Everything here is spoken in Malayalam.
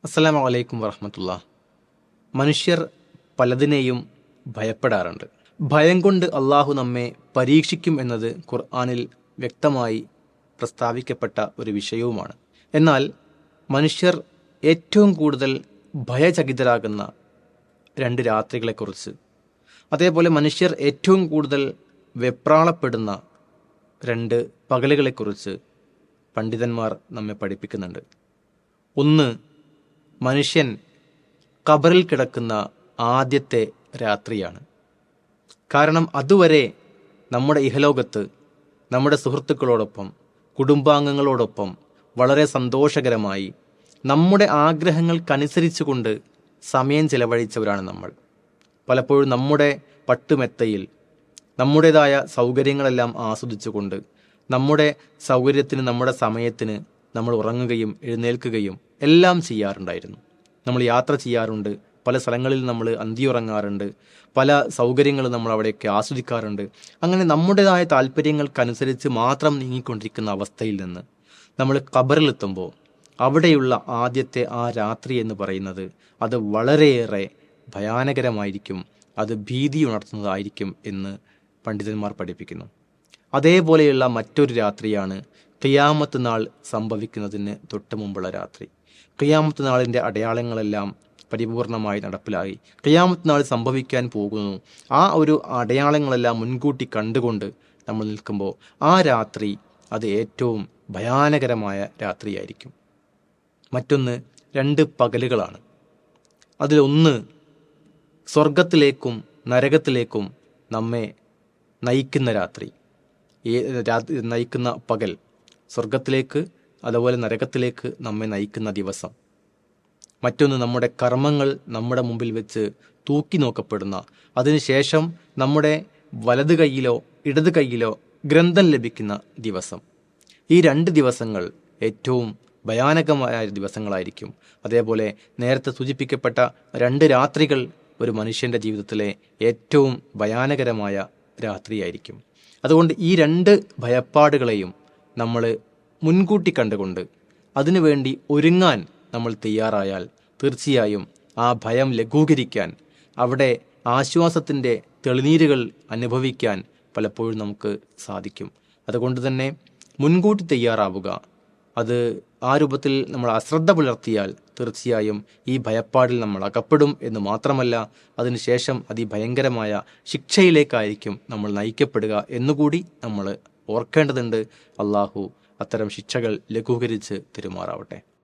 അസ്സലാമു അലൈക്കും വറഹ്മത്തുള്ളാ. മനുഷ്യർ പലതിനെയും ഭയപ്പെടാറുണ്ട്. ഭയം കൊണ്ട് അള്ളാഹു നമ്മെ പരീക്ഷിക്കും എന്നത് ഖുർആനിൽ വ്യക്തമായി പ്രസ്താവിക്കപ്പെട്ട ഒരു വിഷയവുമാണ്. എന്നാൽ മനുഷ്യർ ഏറ്റവും കൂടുതൽ ഭയചകിതരാകുന്ന രണ്ട് രാത്രികളെക്കുറിച്ച്, അതേപോലെ മനുഷ്യർ ഏറ്റവും കൂടുതൽ വെപ്രാളപ്പെടുന്ന രണ്ട് പകലുകളെക്കുറിച്ച് പണ്ഡിതന്മാർ നമ്മെ പഠിപ്പിക്കുന്നുണ്ട്. ഒന്ന്, മനുഷ്യൻ ഖബറിൽ കിടക്കുന്ന ആദ്യത്തെ രാത്രിയാണ്. കാരണം അതുവരെ നമ്മുടെ ഇഹലോകത്ത് നമ്മുടെ സുഹൃത്തുക്കളോടൊപ്പം, കുടുംബാംഗങ്ങളോടൊപ്പം വളരെ സന്തോഷകരമായി നമ്മുടെ ആഗ്രഹങ്ങൾക്കനുസരിച്ചുകൊണ്ട് സമയം ചെലവഴിച്ചവരാണ് നമ്മൾ. പലപ്പോഴും നമ്മുടെ പട്ടുമെത്തയിൽ നമ്മുടേതായ സൗകര്യങ്ങളെല്ലാം ആസ്വദിച്ചുകൊണ്ട് നമ്മുടെ സൗകര്യത്തിന്, നമ്മുടെ സമയത്തിന് നമ്മൾ ഉറങ്ങുകയും എഴുന്നേൽക്കുകയും എല്ലാം ചെയ്യാറുണ്ടായിരുന്നു. നമ്മൾ യാത്ര ചെയ്യാറുണ്ട്, പല സ്ഥലങ്ങളിൽ നമ്മൾ അന്തിയുറങ്ങാറുണ്ട്, പല സൗകര്യങ്ങളും നമ്മൾ അവിടെയൊക്കെ ആസ്വദിക്കാറുണ്ട്. അങ്ങനെ നമ്മുടേതായ താല്പര്യങ്ങൾക്കനുസരിച്ച് മാത്രം നീങ്ങിക്കൊണ്ടിരിക്കുന്ന അവസ്ഥയിൽ നിന്ന് നമ്മൾ ഖബറിലെത്തുമ്പോൾ അവിടെയുള്ള ആദ്യത്തെ ആ രാത്രി എന്ന് പറയുന്നത് അത് വളരെയേറെ ഭയാനകരമായിരിക്കും, അത് ഭീതി ഉണർത്തുന്നതായിരിക്കും എന്ന് പണ്ഡിതന്മാർ പഠിപ്പിക്കുന്നു. അതേപോലെയുള്ള മറ്റൊരു രാത്രിയാണ് ഖിയാമത്ത് നാൾ സംഭവിക്കുന്നതിന് തൊട്ട് മുമ്പുള്ള രാത്രി. ഖിയാമത്ത് നാളിൻ്റെ അടയാളങ്ങളെല്ലാം പരിപൂർണമായി നടപ്പിലായി, ഖിയാമത്ത് നാൾ സംഭവിക്കാൻ പോകുന്നു. ആ ഒരു അടയാളങ്ങളെല്ലാം മുൻകൂട്ടി കണ്ടുകൊണ്ട് നമ്മൾ നിൽക്കുമ്പോൾ ആ രാത്രി അത് ഏറ്റവും ഭയാനകരമായ രാത്രിയായിരിക്കും. മറ്റൊന്ന്, രണ്ട് പകലുകളാണ്. അതിലൊന്ന് സ്വർഗത്തിലേക്കും നരകത്തിലേക്കും നമ്മെ നയിക്കുന്ന രാത്രി, നയിക്കുന്ന പകൽ, സ്വർഗത്തിലേക്ക് അതുപോലെ നരകത്തിലേക്ക് നമ്മെ നയിക്കുന്ന ദിവസം. മറ്റൊന്ന്, നമ്മുടെ കർമ്മങ്ങൾ നമ്മുടെ മുമ്പിൽ വെച്ച് തൂക്കി നോക്കപ്പെടുന്ന, അതിനുശേഷം നമ്മുടെ വലത് കൈയിലോ ഇടത് കൈയിലോ ഗ്രന്ഥം ലഭിക്കുന്ന ദിവസം. ഈ രണ്ട് ദിവസങ്ങൾ ഏറ്റവും ഭയാനകമായ ദിവസങ്ങളായിരിക്കും. അതേപോലെ നേരത്തെ സൂചിപ്പിക്കപ്പെട്ട രണ്ട് രാത്രികൾ ഒരു മനുഷ്യൻ്റെ ജീവിതത്തിലെ ഏറ്റവും ഭയാനകരമായ രാത്രിയായിരിക്കും. അതുകൊണ്ട് ഈ രണ്ട് ഭയപ്പാടുകളെയും നമ്മൾ മുൻകൂട്ടി കണ്ടുകൊണ്ട് അതിനുവേണ്ടി ഒരുങ്ങാൻ നമ്മൾ തയ്യാറായാൽ തീർച്ചയായും ആ ഭയം ലഘൂകരിക്കാൻ, അവിടെ ആശ്വാസത്തിൻ്റെ തെളിനീരുകൾ അനുഭവിക്കാൻ പലപ്പോഴും നമുക്ക് സാധിക്കും. അതുകൊണ്ട് തന്നെ മുൻകൂട്ടി തയ്യാറാവുക. അത് ആ രൂപത്തിൽ നമ്മൾ അശ്രദ്ധ പുലർത്തിയാൽ തീർച്ചയായും ഈ ഭയപ്പാടിൽ നമ്മൾ അകപ്പെടും എന്ന് മാത്രമല്ല, അതിനുശേഷം അതിഭയങ്കരമായ ശിക്ഷയിലേക്കായിരിക്കും നമ്മൾ നയിക്കപ്പെടുക എന്നുകൂടി നമ്മൾ ഓർക്കേണ്ടതുണ്ട്. അള്ളാഹു അത്തരം ശിക്ഷകൾ ലഘൂകരിച്ച് തെരുമാറാവട്ടെ.